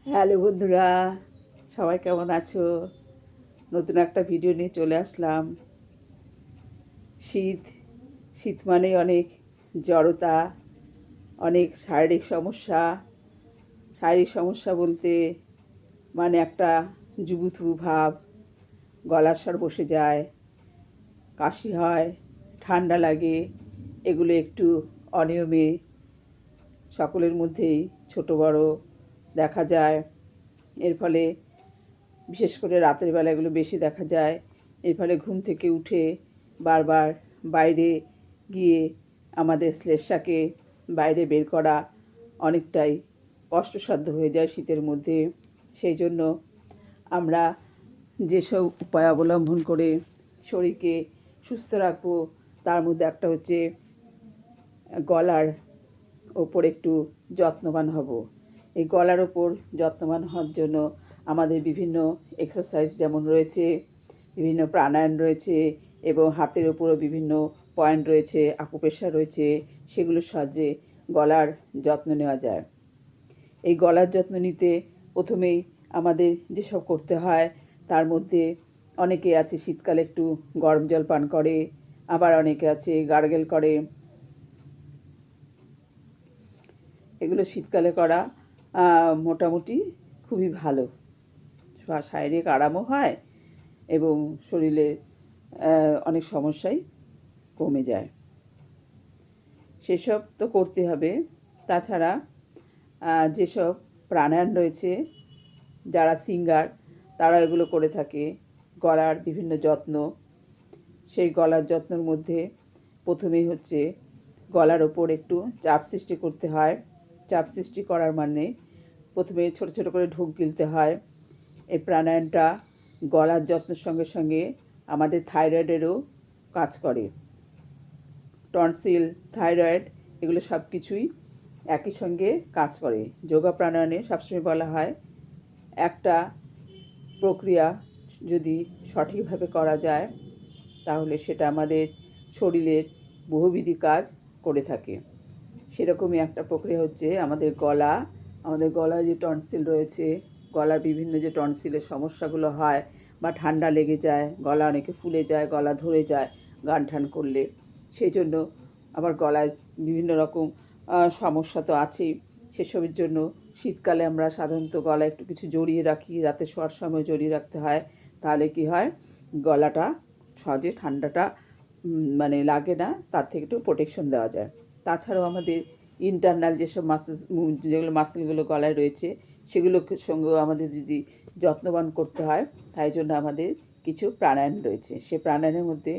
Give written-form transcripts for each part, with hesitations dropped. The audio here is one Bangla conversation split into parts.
হ্যালো বন্ধুরা, সবাই কেমন আছো? নতুন একটা ভিডিও নিয়ে চলে আসলাম। শীত শীত মানেই অনেক জড়তা, অনেক শারীরিক সমস্যা বলতে মানে একটা জুবুথুবু ভাব, গলার স্বর বসে যায়, কাশি হয়, ঠান্ডা লাগে। এগুলো একটু অনিয়মে সকলের মধ্যেই ছোট বড় দেখা যায়। এর ফলে বিশেষ করে রাতের বেলা এগুলো বেশি দেখা যায়। এর ফলে ঘুম থেকে উঠে বারবার বাইরে গিয়ে আমাদের শ্লেষ্মাকে বাইরে বের করা অনেকটাই কষ্টসাধ্য হয়ে যায় শীতের মধ্যে। সেই জন্য আমরা যেসব উপায় অবলম্বন করে শরীরকে সুস্থ রাখবো, তার মধ্যে একটা হচ্ছে গলার ওপর একটু যত্নবান হব। এই গলার ওপর যত্নবান হওয়ার জন্য আমাদের বিভিন্ন এক্সারসাইজ যেমন রয়েছে, বিভিন্ন প্রাণায়াম রয়েছে এবং হাতের ওপরও বিভিন্ন পয়েন্ট রয়েছে, আকুপ্রেশার রয়েছে, সেগুলোর সাহায্যে গলার যত্ন নেওয়া যায়। এই গলার যত্ন নিতে প্রথমেই আমাদের যেসব করতে হয় তার মধ্যে অনেকে আছে শীতকালে একটু গরম জল পান করে, আবার অনেকে আছে গার্গেল করে। এগুলো শীতকালে করা মোটামুটি খুবই ভালো, শারীরিক আরামও হয় এবং শরীরের অনেক সমস্যাই কমে যায়। সেসব তো করতে হবে। তাছাড়া যেসব প্রাণায়াম রয়েছে, যারা সিঙ্গার তারা এগুলো করে থাকে। গলার বিভিন্ন যত্ন, সেই গলার যত্নের মধ্যে প্রথমেই হচ্ছে গলার ওপর একটু চাপ সৃষ্টি করতে হয়। চাপ সৃষ্টি করার মানে প্রথমে ছোট ছোট করে ঢোক গিলতে হয়। এই প্রাণায়ামটা গলার যত্নের সঙ্গে সঙ্গে আমাদের থাইরয়েডেরও কাজ করে। টনসিল, থাইরয়েড এগুলো সব কিছুই একই সঙ্গে কাজ করে। যোগা প্রাণায়ামে সবসময় বলা হয় একটা প্রক্রিয়া যদি সঠিকভাবে করা যায় তাহলে সেটা আমাদের শরীরের বহুবিধি কাজ করে থাকে। সেরকমই একটা প্রক্রিয়া হচ্ছে আমাদের গলায় যে টনসিল রয়েছে, গলার বিভিন্ন যে টনসিলের সমস্যাগুলো হয় বা ঠান্ডা লেগে যায়, গলা অনেকে ফুলে যায়, গলা ধরে যায় গান ঠান করলে, সেই জন্য আবার গলায় বিভিন্ন রকম সমস্যা তো আছেই। সেসবের জন্য শীতকালে আমরা সাধারণত গলায় একটু কিছু জড়িয়ে রাখি, রাতে শোয়ার সময় জড়িয়ে রাখতে হয়। তাহলে কি হয়, গলাটা সহজে ঠান্ডাটা মানে লাগে না, তার থেকে একটু প্রোটেকশন দেওয়া যায়। তাছাড়াও আমাদের ইন্টারনাল যেসব যেগুলো মাসেলগুলো গলায় রয়েছে সেগুলোকে সঙ্গেও আমাদের যদি যত্নবান করতে হয়, তাই জন্য আমাদের কিছু প্রাণায়াম রয়েছে। সে প্রাণায়ামের মধ্যে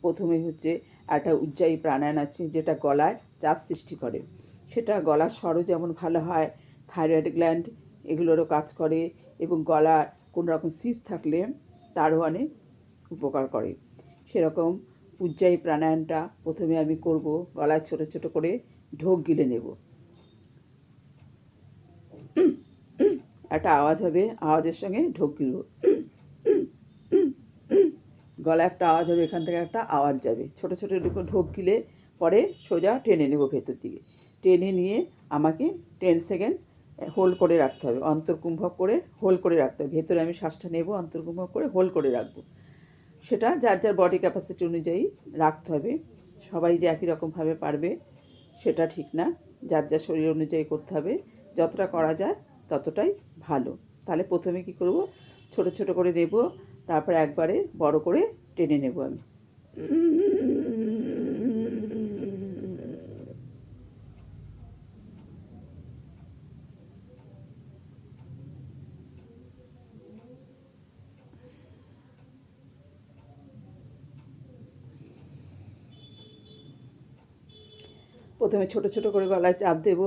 প্রথমেই হচ্ছে একটা উজ্জায়ী প্রাণায়াম আছে, যেটা গলায় চাপ সৃষ্টি করে। সেটা গলার স্বরও যেমন ভালো হয়, থাইরয়েড গ্ল্যান্ড এগুলোরও কাজ করে এবং গলার কোনো রকম সিস্ট থাকলে তারও অনেক উপকার করে। সেরকম উজ্জায়ী প্রাণায়ামটা প্রথমে আমি করব। গলায় ছোট ছোট করে ঢোক গিলে নেব, একটা আওয়াজ হবে, আওয়াজের সঙ্গে ঢোক গিলব। গলায় একটা আওয়াজ হবে, এখান থেকে একটা আওয়াজ যাবে, ছোট ছোট ঢোক গিলে পরে সোজা টেনে নেব ভেতর দিকে। টেনে নিয়ে আমাকে 10 সেকেন্ড হোল্ড করে রাখতে হবে, অন্তর্কুম্ভক করে হোল্ড করে রাখতে হবে। ভেতরে আমি শ্বাসটা নেব, অন্তর্কুম্ভক করে হোল্ড করে রাখবো। সেটা যার যার বডি ক্যাপাসিটি অনুযায়ী রাখতে হবে। সবাই যে একই রকমভাবে পারবে সেটা ঠিক না, যার যার শরীর অনুযায়ী করতে হবে। যতটা করা যায় ততটাই ভালো। তাহলে প্রথমে কি করব, ছোট ছোট করে নেব, তারপর একবারে বড় করে টেনে নেব আমি। প্রথমে ছোট ছোট করে গলায় চাপ দেব,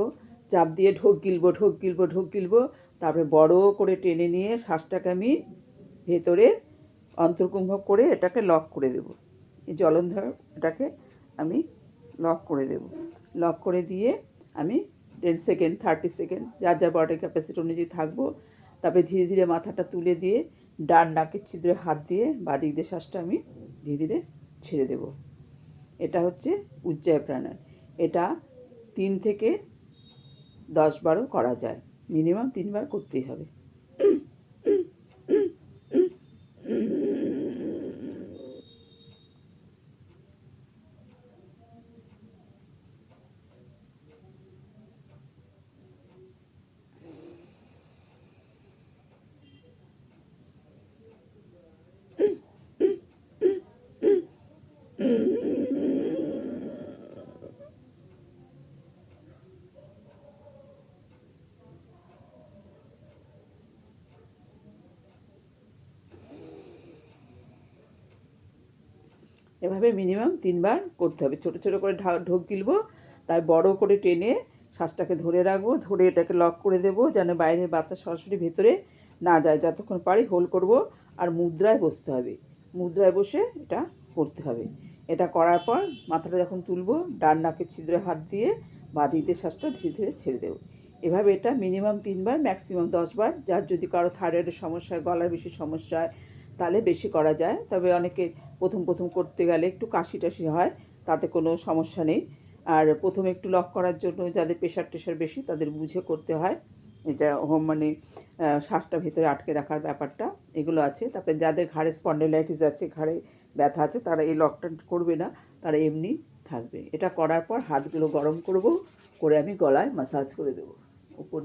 চাপ দিয়ে ঢোক গিলবো, ঢোক গিলবো, ঢোক গিলবো। তারপরে বড় করে টেনে নিয়ে শ্বাসটাকে আমি ভেতরে অন্তর্কুম্ভক করে এটাকে লক করে দেব। এই জলন্ধর এটাকে আমি লক করে দেব। লক করে দিয়ে আমি 10 সেকেন্ড, 30 সেকেন্ড যার যার বডি ক্যাপাসিটি অনুযায়ী থাকবো। তারপরে ধীরে ধীরে মাথাটা তুলে দিয়ে ডান নাকের ছিদ্রে হাত দিয়ে বাদিক দিয়ে শ্বাসটা আমি ধীরে ধীরে ছেড়ে দেব। এটা হচ্ছে উজ্জায়ী প্রাণায়াম। এটা 3 থেকে 10 বারও করা যায়। মিনিমাম 3বার করতেই হবে। এভাবে মিনিমাম 3বার করতে হবে। ছোটো ছোটো করে ঢোক গিলবো, তাই বড় করে টেনে শ্বাসটাকে ধরে রাখবো, ধরে এটাকে লক করে দেবো যেন বাইরের বাতাস সরাসরি ভেতরে না যায়। যতক্ষণ পারি হোল্ড করব। আর মুদ্রায় বসতে হবে, মুদ্রায় বসে এটা করতে হবে। এটা করার পর মাথাটা যখন তুলবো, ডান নাকের ছিদ্রে হাত দিয়ে বাঁ দিকে শ্বাসটা ধীরে ধীরে ছেড়ে দেবো। এভাবে এটা মিনিমাম 3বার, ম্যাক্সিমাম 10বার। যার যদি কারো থাইরয়েডের সমস্যা হয়, গলার বেশি সমস্যা হয়, তাহলে বেশি করা যায়। তবে অনেকে প্রথম করতে গেলে একটু কাশি টাশি হয়, তাতে কোনো সমস্যা নেই। আর প্রথমে একটু লক করার জন্য যাদের প্রেশার টেশার বেশি তাদের বুঝে করতে হয়। এটা মানে শ্বাসটা ভেতরে আটকে রাখার ব্যাপারটা এগুলো আছে। তারপরে যাদের ঘাড়ে স্পন্ডেলাইটিস আছে, ঘাড়ে ব্যথা আছে, তারা এই লকটা করবে না, তারা এমনি থাকবে। এটা করার পর হাতগুলো গরম করব, করে আমি গলায় মাসাজ করে দেবো। উপর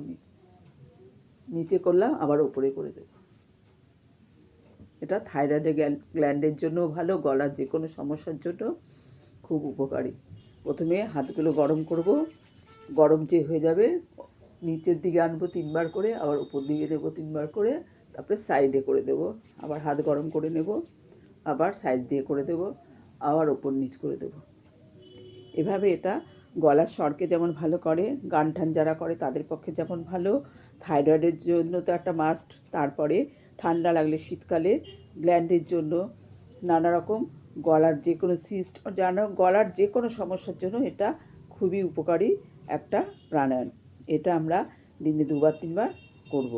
নিচে করলাম, আবার উপরে করে দেবো। এটা থাইরয়েডের গ্ল্যান্ডের জন্য ভালো, গলার যে কোনো সমস্যার জন্য খুব উপকারী। প্রথমে হাতগুলো গরম করব, গরম যে হয়ে যাবে নিচের দিকে আনবো 3বার করে, আবার উপর দিকে নেবো 3বার করে, তারপরে সাইডে করে দেবো। আবার হাত গরম করে নেব, আবার সাইড দিয়ে করে দেবো, আবার ওপর নিচ করে দেবো। এভাবে এটা গলার স্বরকে যেমন ভালো করে, গান টান যারা করে তাদের পক্ষে যেমন ভালো, থাইরয়েডের জন্য তো একটা মাস্ট। তারপরে ঠান্ডা লাগলে শীতকালে গ্ল্যান্ডের জন্য, নানা রকম গলার যে কোনো সিস্ট, গলার যে কোনো সমস্যার জন্য এটা খুবই উপকারী একটা প্রাণায়াম। এটা আমরা দিনে 2বার 3বার করব।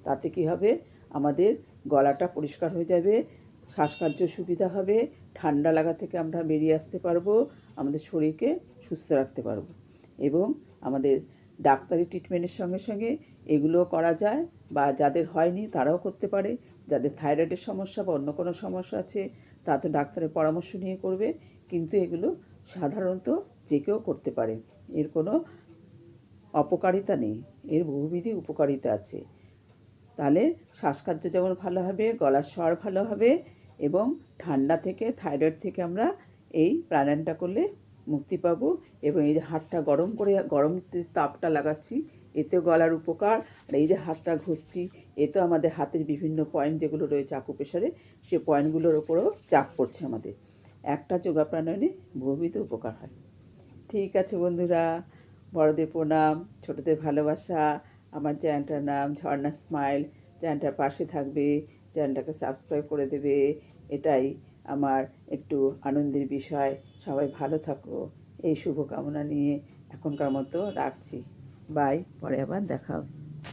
তাতে কী হবে, আমাদের গলাটা পরিষ্কার হয়ে যাবে, শ্বাসকার্য সুবিধা হবে, ঠান্ডা লাগা থেকে আমরা বেরিয়ে আসতে পারবো, আমাদের শরীরকে সুস্থ রাখতে পারবো। এবং আমাদের ডাক্তারি ট্রিটমেন্টের সঙ্গে সঙ্গে এগুলোও করা যায়, বা যাদের হয়নি তারাও করতে পারে। যাদের থাইরয়েডের সমস্যা বা অন্য কোনো সমস্যা আছে তা তো ডাক্তারের পরামর্শ নিয়ে করবে, কিন্তু এগুলো সাধারণত যে কেউ করতে পারে। এর কোনো অপকারিতা নেই, এর বহুবিধি উপকারিতা আছে। তাহলে শ্বাসকার্য যেমন ভালো হবে, গলার স্বর ভালো হবে, এবং ঠান্ডা থেকে, থাইরয়েড থেকে আমরা এই প্রাণায়ামটা করলে মুক্তি পাবো। এবং এই যে হাতটা গরম করে, গরম তাপটা লাগাচ্ছি, এতেও গলার উপকার। আর এই যে হাতটা ঘষছি, এতেও আমাদের হাতের বিভিন্ন পয়েন্ট যেগুলো রয়েছে আকুপ্রেশারে, সে পয়েন্টগুলোর ওপরও চাপ পড়ছে আমাদের। একটা যোগা প্রাণায়ামে বহুবিধ উপকার হয়। ঠিক আছে বন্ধুরা, বড়দের প্রণাম, ছোটদের ভালোবাসা। আমার চ্যানেলটার নাম ঝর্ণা স্মাইল। চ্যানেলটার পাশে থাকবে, চ্যানেলটাকে সাবস্ক্রাইব করে দেবে, এটাই আমার একটু আনন্দের বিষয়। সবাই ভালো থাকো, এই শুভকামনা নিয়ে এখনকার মতো রাখছি। বাই, পরে আবার দেখা হবে।